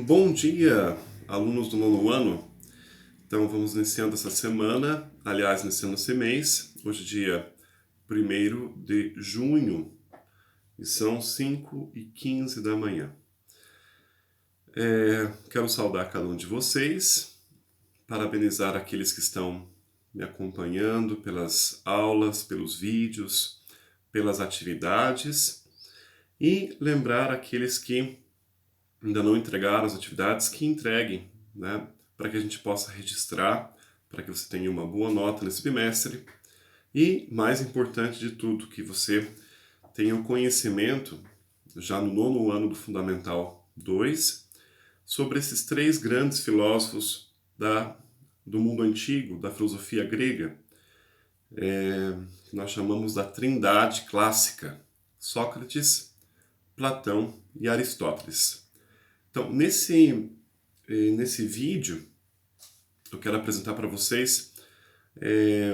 Bom dia, alunos do nono ano. Então, vamos iniciando essa semana, aliás, iniciando esse mês. Hoje é dia 1º de junho e são 5h15 da manhã. Quero saudar cada um de vocês, parabenizar aqueles que estão me acompanhando pelas aulas, pelos vídeos, pelas atividades e lembrar aqueles que ainda não entregaram as atividades, que entreguem, né? Para que a gente possa registrar, para que você tenha uma boa nota nesse bimestre e, mais importante de tudo, que você tenha o conhecimento, já no nono ano do Fundamental 2, sobre esses três grandes filósofos do mundo antigo, da filosofia grega, que nós chamamos da Trindade clássica: Sócrates, Platão e Aristóteles. Então, nesse vídeo, eu quero apresentar para vocês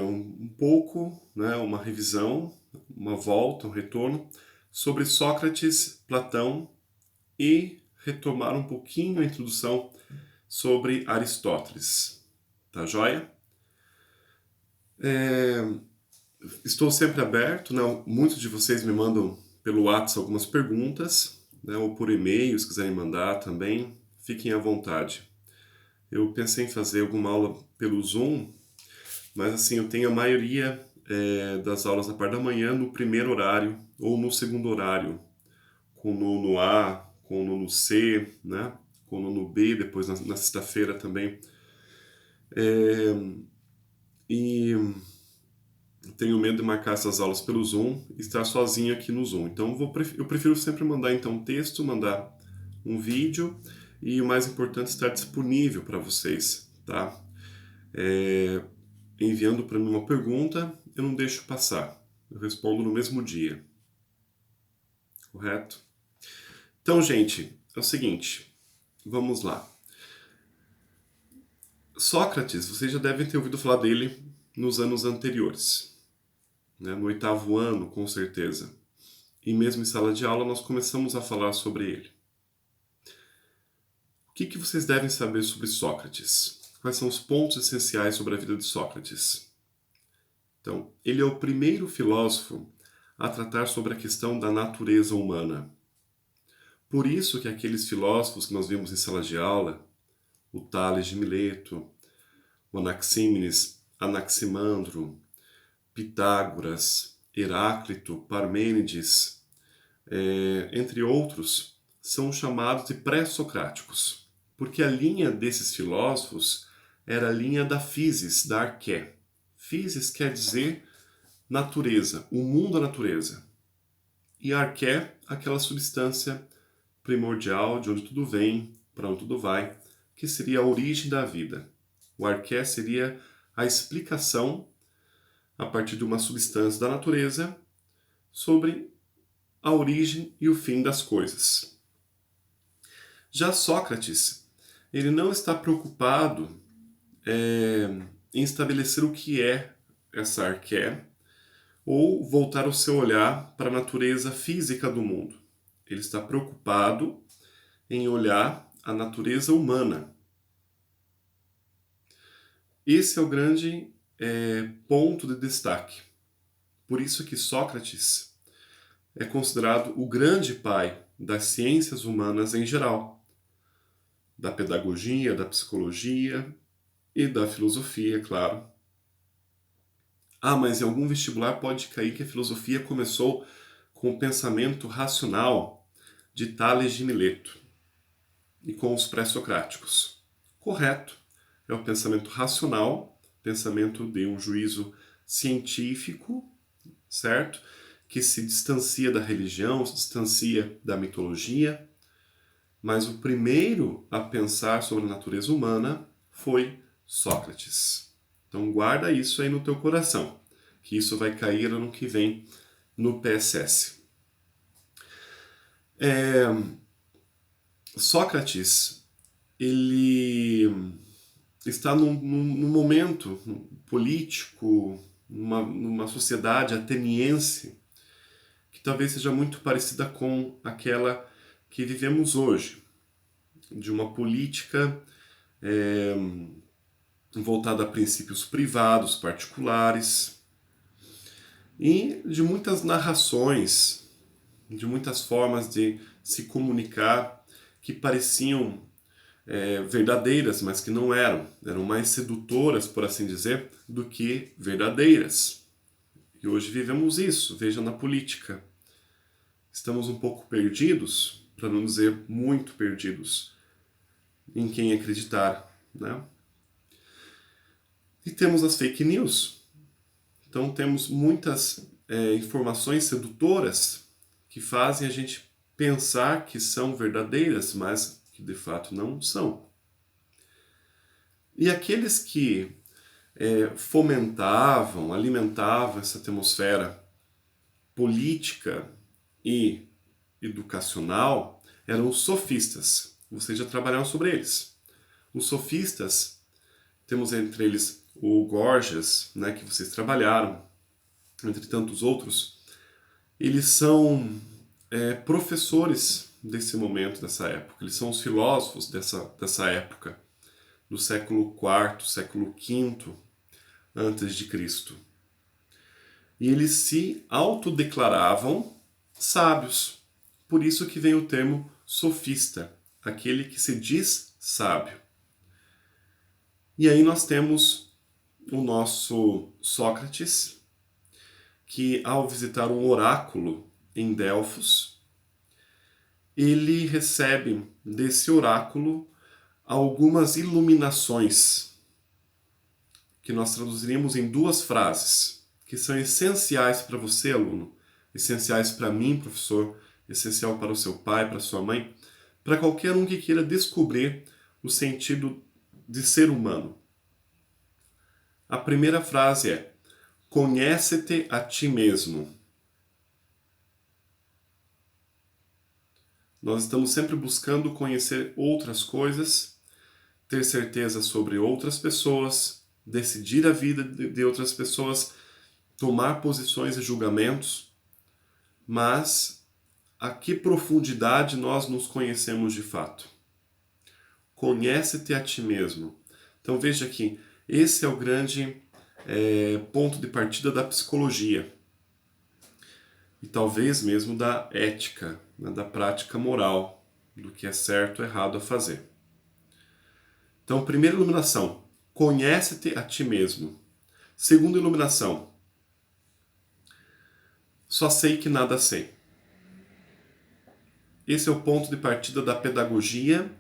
um pouco, né, uma revisão, uma volta, um retorno sobre Sócrates, Platão e retomar um pouquinho a introdução sobre Aristóteles. Tá joia? Estou sempre aberto, né? Muitos de vocês me mandam pelo WhatsApp algumas perguntas, né, ou por e-mail, se quiserem mandar também, fiquem à vontade. Eu pensei em fazer alguma aula pelo Zoom, mas assim, eu tenho a maioria das aulas na parte da manhã no primeiro horário ou no segundo horário, com o nono A, com o nono C, né? Com o nono B, depois na sexta-feira também. E tenho medo de marcar essas aulas pelo Zoom e estar sozinho aqui no Zoom. Então eu prefiro sempre mandar então um texto, mandar um vídeo e o mais importante, estar disponível para vocês, tá? Enviando para mim uma pergunta, eu não deixo passar. Eu respondo no mesmo dia. Correto? Então, gente, é o seguinte. Vamos lá. Sócrates, vocês já devem ter ouvido falar dele nos anos anteriores. Né? No 8º ano, com certeza. E mesmo em sala de aula, nós começamos a falar sobre ele. O que vocês devem saber sobre Sócrates? Quais são os pontos essenciais sobre a vida de Sócrates? Então, ele é o primeiro filósofo a tratar sobre a questão da natureza humana. Por isso que aqueles filósofos que nós vimos em sala de aula, o Tales de Mileto, o Anaxímenes, Anaximandro, Pitágoras, Heráclito, Parmênides, entre outros, são chamados de pré-socráticos, porque a linha desses filósofos era a linha da physis, da arché. Physis quer dizer natureza, o mundo da natureza. E arché, aquela substância primordial de onde tudo vem, para onde tudo vai, que seria a origem da vida. O arché seria a explicação, a partir de uma substância da natureza, sobre a origem e o fim das coisas. Já Sócrates, ele não está preocupado em estabelecer o que é essa arché, ou voltar o seu olhar para a natureza física do mundo. Ele está preocupado em olhar a natureza humana. Esse é o grande ponto de destaque. Por isso que Sócrates é considerado o grande pai das ciências humanas em geral, da pedagogia, da psicologia e da filosofia, claro. Ah, mas em algum vestibular pode cair que a filosofia começou com o pensamento racional de Tales de Mileto e com os pré-socráticos. Correto. É o pensamento racional, pensamento de um juízo científico, certo? Que se distancia da religião, se distancia da mitologia. Mas o primeiro a pensar sobre a natureza humana foi Sócrates. Então guarda isso aí no teu coração, que isso vai cair ano que vem no PSS. Sócrates, ele está num momento político, numa sociedade ateniense, que talvez seja muito parecida com aquela que vivemos hoje. de uma política voltada a princípios privados, particulares, e de muitas narrações, de muitas formas de se comunicar que pareciam verdadeiras, mas que não eram. Eram mais sedutoras, por assim dizer, do que verdadeiras. E hoje vivemos isso, veja na política. Estamos um pouco perdidos, para não dizer muito perdidos, em quem acreditar, né? E temos as fake news. Então temos muitas informações sedutoras que fazem a gente pensar que são verdadeiras, mas que de fato não são. E aqueles que fomentavam, alimentavam essa atmosfera política e educacional eram os sofistas. Vocês já trabalharam sobre eles. Os sofistas, temos entre eles o Gorgias, né, que vocês trabalharam, entre tantos outros. Eles são professores desse momento, dessa época. Eles são os filósofos dessa época, do século IV, século V antes de Cristo. E eles se autodeclaravam sábios. Por isso que vem o termo sofista, aquele que se diz sábio. E aí nós temos o nosso Sócrates, que ao visitar um oráculo em Delfos, ele recebe desse oráculo algumas iluminações, que nós traduziríamos em duas frases, que são essenciais para você, aluno, essenciais para mim, professor, essencial para o seu pai, para a sua mãe, para qualquer um que queira descobrir o sentido de ser humano. A primeira frase é: conhece-te a ti mesmo. Nós estamos sempre buscando conhecer outras coisas, ter certeza sobre outras pessoas, decidir a vida de outras pessoas, tomar posições e julgamentos, mas a que profundidade nós nos conhecemos de fato? Conhece-te a ti mesmo. Então veja que esse é o grande ponto de partida da psicologia e talvez mesmo da ética, né, da prática moral, do que é certo ou errado a fazer. Então, primeira iluminação, conhece-te a ti mesmo. Segunda iluminação, só sei que nada sei. Esse é o ponto de partida da pedagogia,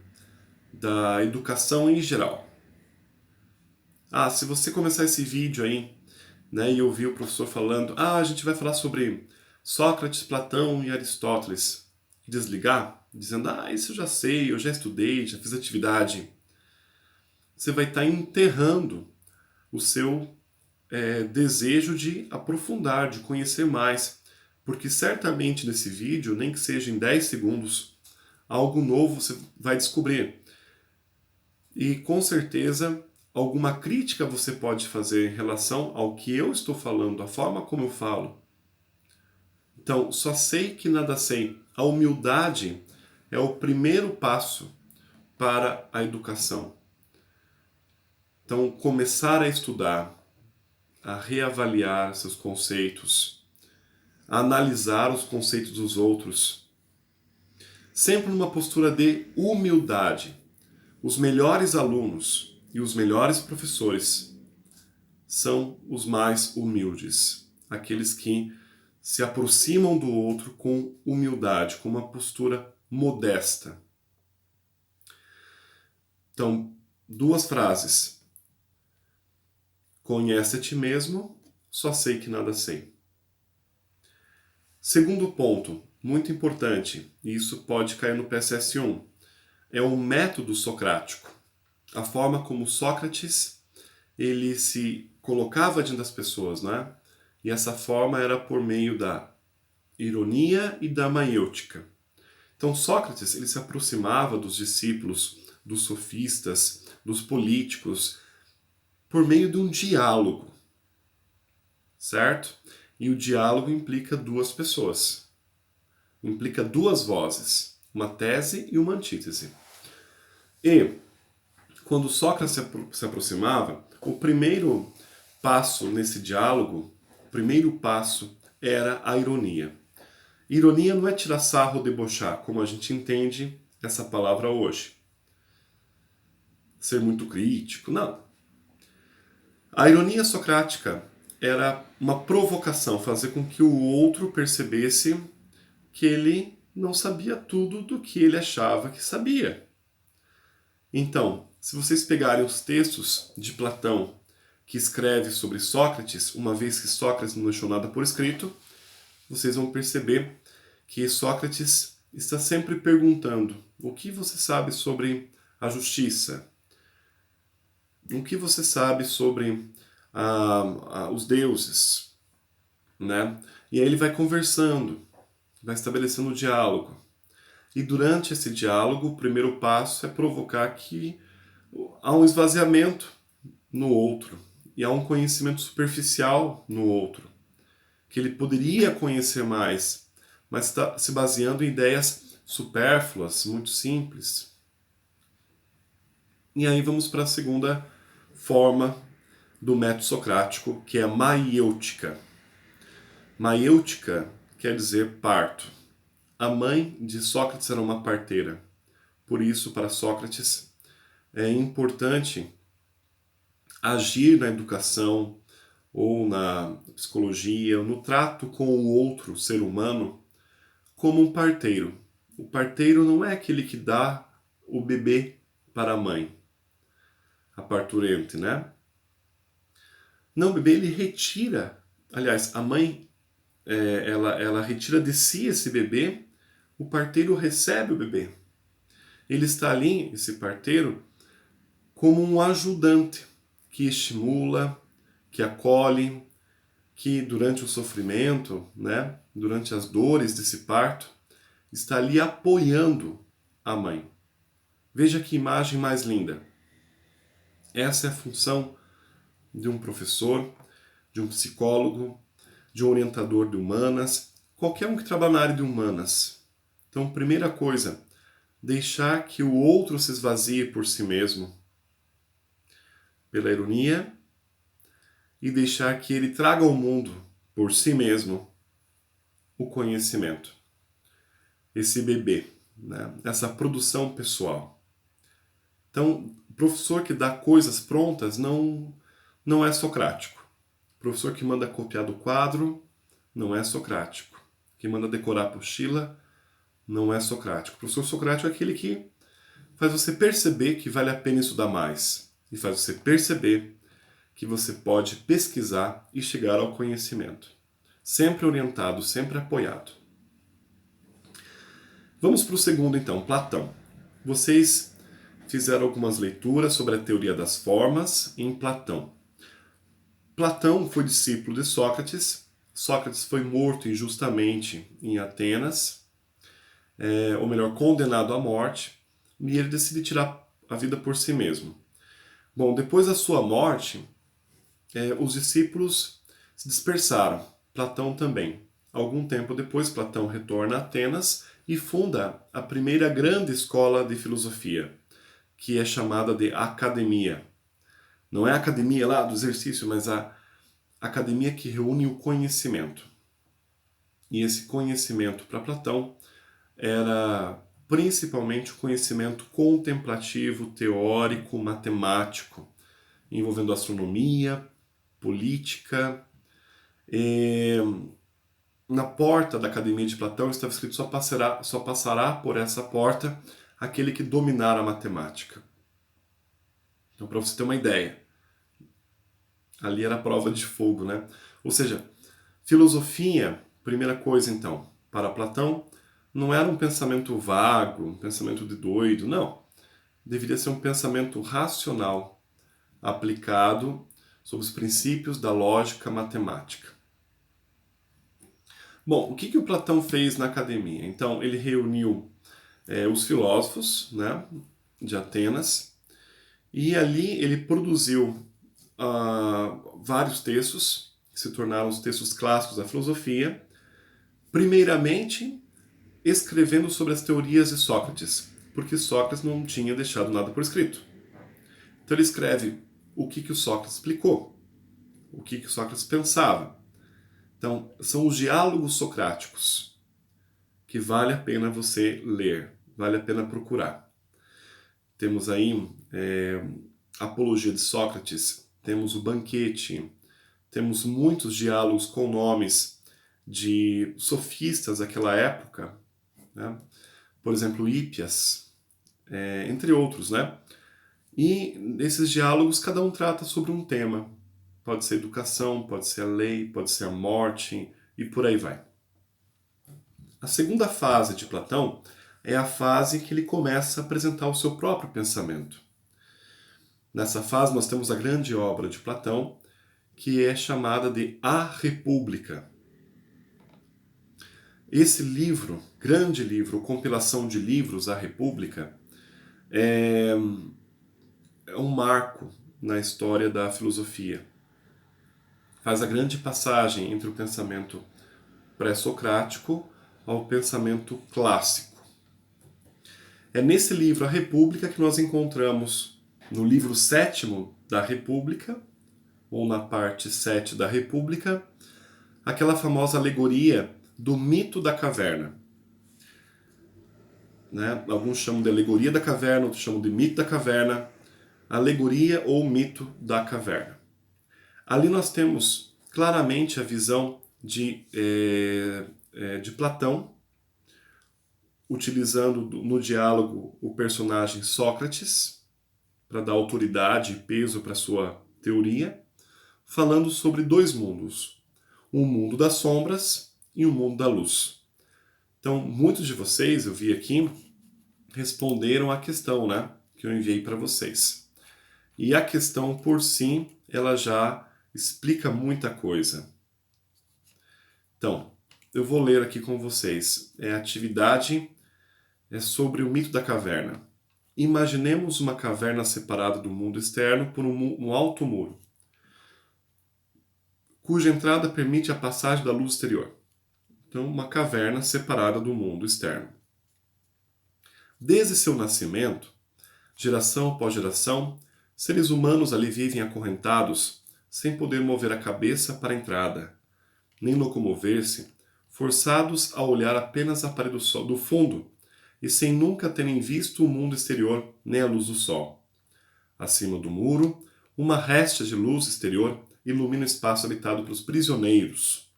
da educação em geral. Se você começar esse vídeo aí, né, e ouvir o professor falando, a gente vai falar sobre Sócrates, Platão e Aristóteles, e desligar, dizendo, isso eu já sei, eu já estudei, já fiz atividade, você vai estar enterrando o seu desejo de aprofundar, de conhecer mais, porque certamente nesse vídeo, nem que seja em 10 segundos, algo novo você vai descobrir. E com certeza alguma crítica você pode fazer em relação ao que eu estou falando, a forma como eu falo. Então, só sei que nada sei. A humildade é o primeiro passo para a educação. Então, começar a estudar, a reavaliar seus conceitos, a analisar os conceitos dos outros, sempre numa postura de humildade. Os melhores alunos e os melhores professores são os mais humildes, aqueles que se aproximam do outro com humildade, com uma postura modesta. Então, duas frases. Conhece a ti mesmo, só sei que nada sei. Segundo ponto, muito importante, e isso pode cair no PSS-1, é o método socrático. A forma como Sócrates ele se colocava diante das pessoas, né? E essa forma era por meio da ironia e da maiêutica. Então Sócrates ele se aproximava dos discípulos, dos sofistas, dos políticos, por meio de um diálogo, certo? E o diálogo implica duas pessoas, implica duas vozes, uma tese e uma antítese. E, quando Sócrates se aproximava, o primeiro passo nesse diálogo, o primeiro passo era a ironia. Ironia não é tirar sarro ou debochar, como a gente entende essa palavra hoje. Ser muito crítico, não. A ironia socrática era uma provocação, fazer com que o outro percebesse que ele não sabia tudo do que ele achava que sabia. Então, se vocês pegarem os textos de Platão que escreve sobre Sócrates, uma vez que Sócrates não deixou nada por escrito, vocês vão perceber que Sócrates está sempre perguntando: o que você sabe sobre a justiça? O que você sabe sobre os deuses? Né? E aí ele vai conversando, vai estabelecendo um diálogo. E durante esse diálogo, o primeiro passo é provocar que há um esvaziamento no outro e há um conhecimento superficial no outro, que ele poderia conhecer mais, mas está se baseando em ideias supérfluas, muito simples. E aí vamos para a segunda forma do método socrático, que é a maiêutica. Maiêutica quer dizer parto. A mãe de Sócrates era uma parteira. Por isso, para Sócrates, é importante agir na educação ou na psicologia, ou no trato com o outro ser humano, como um parteiro. O parteiro não é aquele que dá o bebê para a mãe, a parturiente, né? Não, o bebê ele retira. Aliás, a mãe ela retira de si esse bebê, o parteiro recebe o bebê. Ele está ali, esse parteiro, como um ajudante que estimula, que acolhe, que durante o sofrimento, né, durante as dores desse parto, está ali apoiando a mãe. Veja que imagem mais linda. Essa é a função de um professor, de um psicólogo, de um orientador de humanas, qualquer um que trabalha na área de humanas. Então, primeira coisa, deixar que o outro se esvazie por si mesmo, pela ironia, e deixar que ele traga ao mundo, por si mesmo, o conhecimento. Esse bebê, né? Essa produção pessoal. Então, o professor que dá coisas prontas não é socrático. O professor que manda copiar do quadro não é socrático. Que manda decorar a apostila não é socrático. O professor socrático é aquele que faz você perceber que vale a pena estudar mais. E faz você perceber que você pode pesquisar e chegar ao conhecimento. Sempre orientado, sempre apoiado. Vamos para o segundo então, Platão. Vocês fizeram algumas leituras sobre a teoria das formas em Platão. Platão foi discípulo de Sócrates. Sócrates foi morto injustamente em Atenas, ou melhor, condenado à morte, e ele decide tirar a vida por si mesmo. Bom, depois da sua morte, os discípulos se dispersaram, Platão também. Algum tempo depois, Platão retorna a Atenas e funda a primeira grande escola de filosofia, que é chamada de academia. Não é a academia lá do exercício, mas a academia que reúne o conhecimento. E esse conhecimento para Platão era principalmente o conhecimento contemplativo, teórico, matemático, envolvendo astronomia, política. Na porta da Academia de Platão estava escrito: só passará por essa porta aquele que dominar a matemática. Então, para você ter uma ideia, ali era a prova de fogo, né? Ou seja, filosofia, primeira coisa então, para Platão, não era um pensamento vago, um pensamento de doido, não. Deveria ser um pensamento racional, aplicado sob os princípios da lógica matemática. Bom, o que o Platão fez na academia? Então, ele reuniu os filósofos, né, de Atenas, e ali ele produziu vários textos, que se tornaram os textos clássicos da filosofia, primeiramente escrevendo sobre as teorias de Sócrates, porque Sócrates não tinha deixado nada por escrito. Então ele escreve o que o Sócrates explicou, o que o Sócrates pensava. Então, são os diálogos socráticos que vale a pena você ler, vale a pena procurar. Temos aí Apologia de Sócrates, temos o Banquete, temos muitos diálogos com nomes de sofistas daquela época, né? Por exemplo, Hípias, entre outros, né? E nesses diálogos cada um trata sobre um tema. Pode ser educação, pode ser a lei, pode ser a morte e por aí vai. A segunda fase de Platão é a fase que ele começa a apresentar o seu próprio pensamento. Nessa fase nós temos a grande obra de Platão, que é chamada de A República. Esse livro, grande livro, compilação de livros, A República, é um marco na história da filosofia. Faz a grande passagem entre o pensamento pré-socrático ao pensamento clássico. É nesse livro, A República, que nós encontramos no livro 7º da República, ou na parte 7 da República, aquela famosa alegoria do mito da caverna. Né? Alguns chamam de alegoria da caverna, outros chamam de mito da caverna, alegoria ou mito da caverna. Ali nós temos claramente a visão de Platão, utilizando no diálogo o personagem Sócrates, para dar autoridade e peso para sua teoria, falando sobre dois mundos, o mundo das sombras e o mundo da luz. Então, muitos de vocês, eu vi aqui, responderam a questão, né, que eu enviei para vocês. E a questão por si, ela já explica muita coisa. Então, eu vou ler aqui com vocês. A atividade é sobre o mito da caverna. Imaginemos uma caverna separada do mundo externo por um alto muro, cuja entrada permite a passagem da luz exterior. Então, uma caverna separada do mundo externo. Desde seu nascimento, geração após geração, seres humanos ali vivem acorrentados, sem poder mover a cabeça para a entrada, nem locomover-se, forçados a olhar apenas a parede do fundo, e sem nunca terem visto o mundo exterior nem a luz do sol. Acima do muro, uma réstia de luz exterior ilumina o espaço habitado pelos prisioneiros,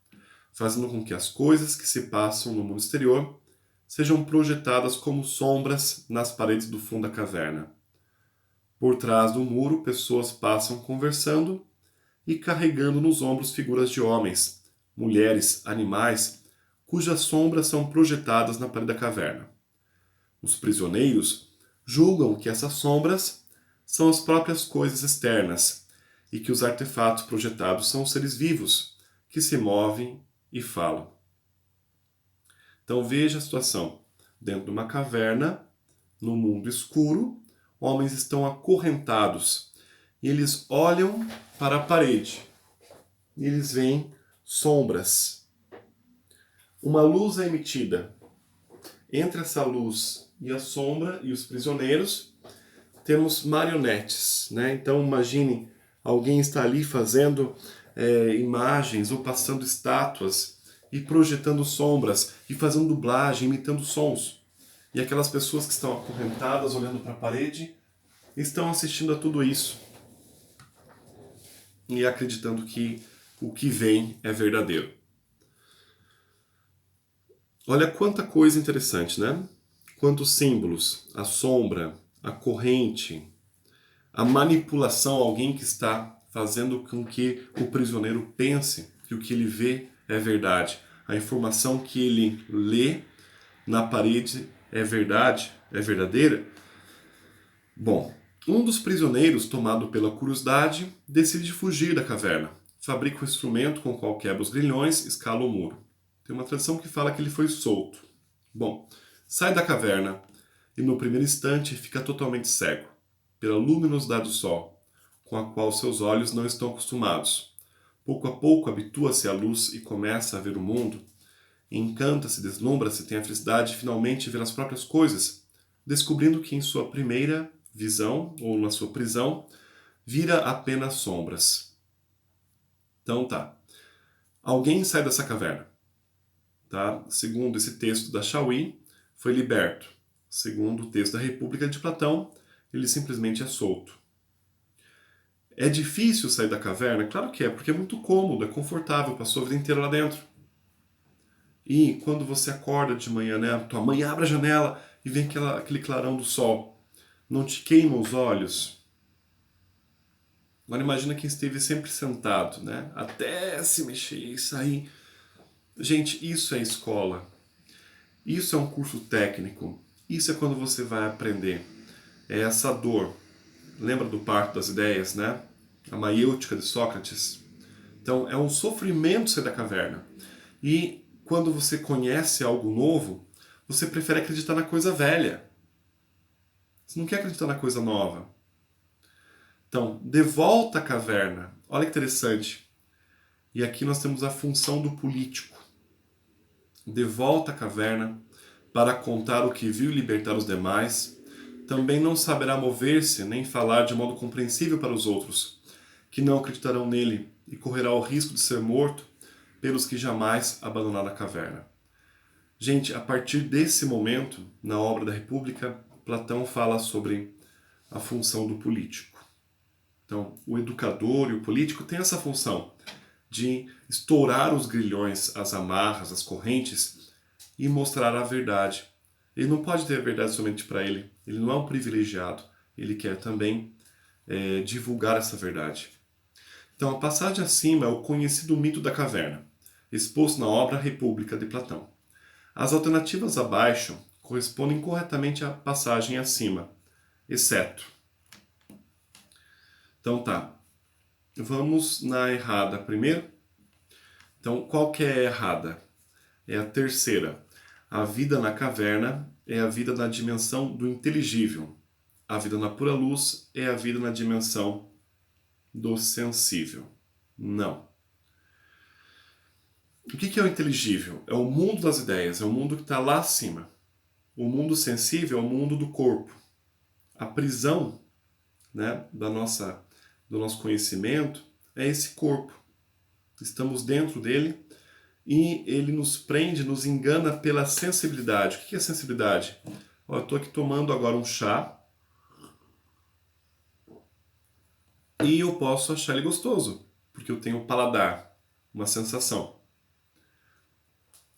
fazendo com que as coisas que se passam no mundo exterior sejam projetadas como sombras nas paredes do fundo da caverna. Por trás do muro, pessoas passam conversando e carregando nos ombros figuras de homens, mulheres, animais, cujas sombras são projetadas na parede da caverna. Os prisioneiros julgam que essas sombras são as próprias coisas externas e que os artefatos projetados são seres vivos que se movem e falam. Então veja a situação. Dentro de uma caverna, no mundo escuro, homens estão acorrentados e eles olham para a parede e eles veem sombras. Uma luz é emitida. Entre essa luz e a sombra e os prisioneiros, temos marionetes, né? Então imaginem, alguém está ali fazendo imagens ou passando estátuas e projetando sombras e fazendo dublagem, imitando sons. E aquelas pessoas que estão acorrentadas, olhando para a parede, estão assistindo a tudo isso e acreditando que o que vem é verdadeiro. Olha quanta coisa interessante, né? Quantos símbolos, a sombra, a corrente, a manipulação, alguém que está fazendo com que o prisioneiro pense que o que ele vê é verdade. A informação que ele lê na parede é verdade, é verdadeira. Bom, um dos prisioneiros, tomado pela curiosidade, decide fugir da caverna. Fabrica um instrumento com o qual quebra os grilhões, escala o muro. Tem uma tradição que fala que ele foi solto. Bom, sai da caverna e no primeiro instante fica totalmente cego pela luminosidade do sol, com a qual seus olhos não estão acostumados. Pouco a pouco habitua-se à luz e começa a ver o mundo. Encanta-se, deslumbra-se, tem a felicidade de finalmente ver as próprias coisas, descobrindo que em sua primeira visão, ou na sua prisão, vira apenas sombras. Então tá. Alguém sai dessa caverna. Tá? Segundo esse texto da Chauí, foi liberto. Segundo o texto da República de Platão, ele simplesmente é solto. É difícil sair da caverna? Claro que é, porque é muito cômodo, é confortável, passou a vida inteira lá dentro. E quando você acorda de manhã, né, tua mãe abre a janela e vem aquele clarão do sol. Não te queima os olhos? Agora imagina quem esteve sempre sentado, né? Até se mexer e sair. Gente, isso é escola. Isso é um curso técnico. Isso é quando você vai aprender. É essa dor. Lembra do parto das ideias, né? A maiêutica de Sócrates. Então, é um sofrimento sair da caverna. E quando você conhece algo novo, você prefere acreditar na coisa velha. Você não quer acreditar na coisa nova. Então, de volta à caverna. Olha que interessante. E aqui nós temos a função do político. De volta à caverna, para contar o que viu e libertar os demais, também não saberá mover-se nem falar de modo compreensível para os outros, que não acreditarão nele, e correrá o risco de ser morto pelos que jamais abandonaram a caverna. Gente, a partir desse momento, na obra da República, Platão fala sobre a função do político. Então, o educador e o político têm essa função de estourar os grilhões, as amarras, as correntes e mostrar a verdade. Ele não pode ter a verdade somente para ele. Ele não é um privilegiado. Ele quer também divulgar essa verdade. Então, a passagem acima é o conhecido mito da caverna, exposto na obra República de Platão. As alternativas abaixo correspondem corretamente à passagem acima, exceto. Então tá, vamos na errada primeiro. Então, qual que é a errada? É a terceira. A vida na caverna é a vida na dimensão do inteligível. A vida na pura luz é a vida na dimensão do sensível. Não. O que é o inteligível? É o mundo das ideias, é o mundo que está lá acima. O mundo sensível é o mundo do corpo. A prisão, né, do nosso conhecimento é esse corpo. Estamos dentro dele e ele nos prende, nos engana pela sensibilidade. O que é sensibilidade? Eu estou aqui tomando agora um chá e eu posso achar ele gostoso, porque eu tenho um paladar, uma sensação.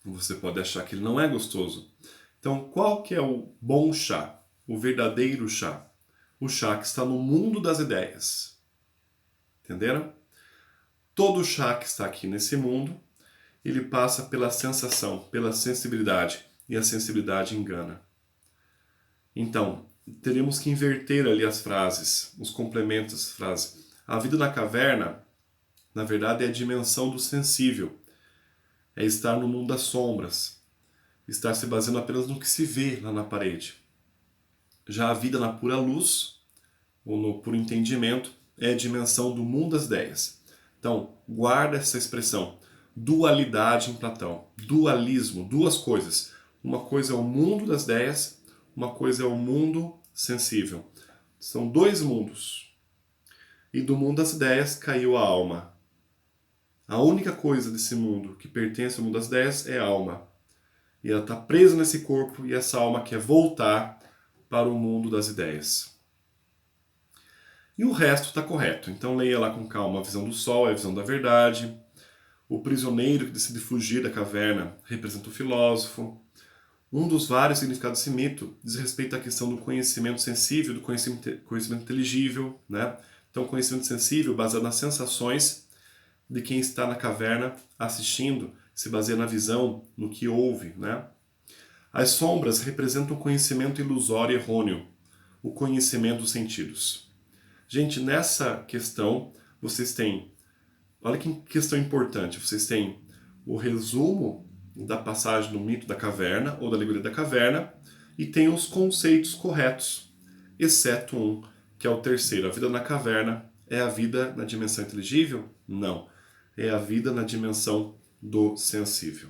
Você pode achar que ele não é gostoso. Então, qual que é o bom chá? O verdadeiro chá? O chá que está no mundo das ideias. Entenderam? Todo chá que está aqui nesse mundo, ele passa pela sensação, pela sensibilidade. E a sensibilidade engana. Então, teremos que inverter ali as frases, os complementos das frases. A vida na caverna, na verdade, é a dimensão do sensível. É estar no mundo das sombras. Estar se baseando apenas no que se vê lá na parede. Já a vida na pura luz, ou no puro entendimento, é a dimensão do mundo das ideias. Então, guarda essa expressão. Dualidade em Platão. Dualismo, duas coisas. Uma coisa é o mundo das ideias, uma coisa é o mundo sensível. São dois mundos. E do mundo das ideias caiu a alma. A única coisa desse mundo que pertence ao mundo das ideias é a alma. E ela está presa nesse corpo e essa alma quer voltar para o mundo das ideias. E o resto está correto. Então leia lá com calma. A visão do sol é a visão da verdade. O prisioneiro que decide fugir da caverna representa o filósofo. Um dos vários significados desse mito diz respeito à questão do conhecimento sensível, do conhecimento inteligível, né? Então, conhecimento sensível baseado nas sensações de quem está na caverna assistindo, se baseia na visão, no que ouve, né? As sombras representam o conhecimento ilusório e errôneo, o conhecimento dos sentidos. Gente, nessa questão, vocês têm, olha que questão importante, vocês têm o resumo da passagem do mito da caverna, ou da alegoria da caverna, e tem os conceitos corretos, exceto um, que é o terceiro. A vida na caverna é a vida na dimensão inteligível? Não. É a vida na dimensão do sensível.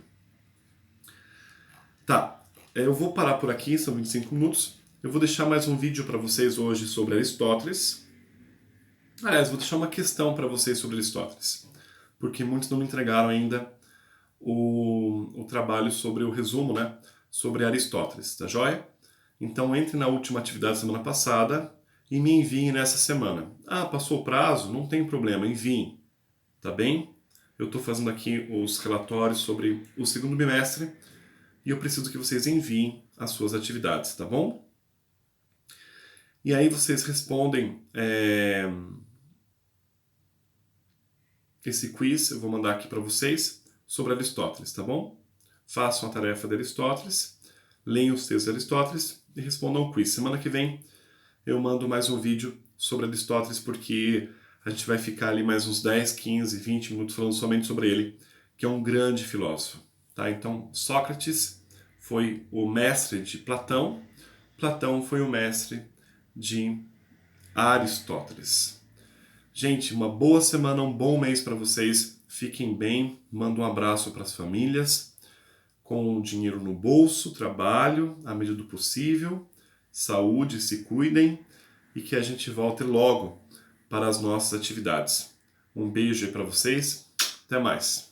Tá, eu vou parar por aqui, são 25 minutos. Eu vou deixar mais um vídeo para vocês hoje sobre Aristóteles. Aliás, vou deixar uma questão para vocês sobre Aristóteles, porque muitos não me entregaram ainda o trabalho sobre o resumo, né, sobre Aristóteles, tá joia? Então entre na última atividade da semana passada e me enviem nessa semana. Ah, passou o prazo? Não tem problema, enviem, tá bem? Eu estou fazendo aqui os relatórios sobre o segundo bimestre e eu preciso que vocês enviem as suas atividades, tá bom? E aí vocês respondem esse quiz, eu vou mandar aqui para vocês, sobre Aristóteles, tá bom? Façam a tarefa de Aristóteles, leiam os textos de Aristóteles e respondam o quiz. Semana que vem eu mando mais um vídeo sobre Aristóteles, porque a gente vai ficar ali mais uns 10, 15, 20 minutos falando somente sobre ele, que é um grande filósofo. Tá? Então, Sócrates foi o mestre de Platão, Platão foi o mestre de Aristóteles. Gente, uma boa semana, um bom mês para vocês. Fiquem bem, mando um abraço para as famílias, com dinheiro no bolso, trabalho, à medida do possível, saúde, se cuidem e que a gente volte logo para as nossas atividades. Um beijo aí para vocês, até mais.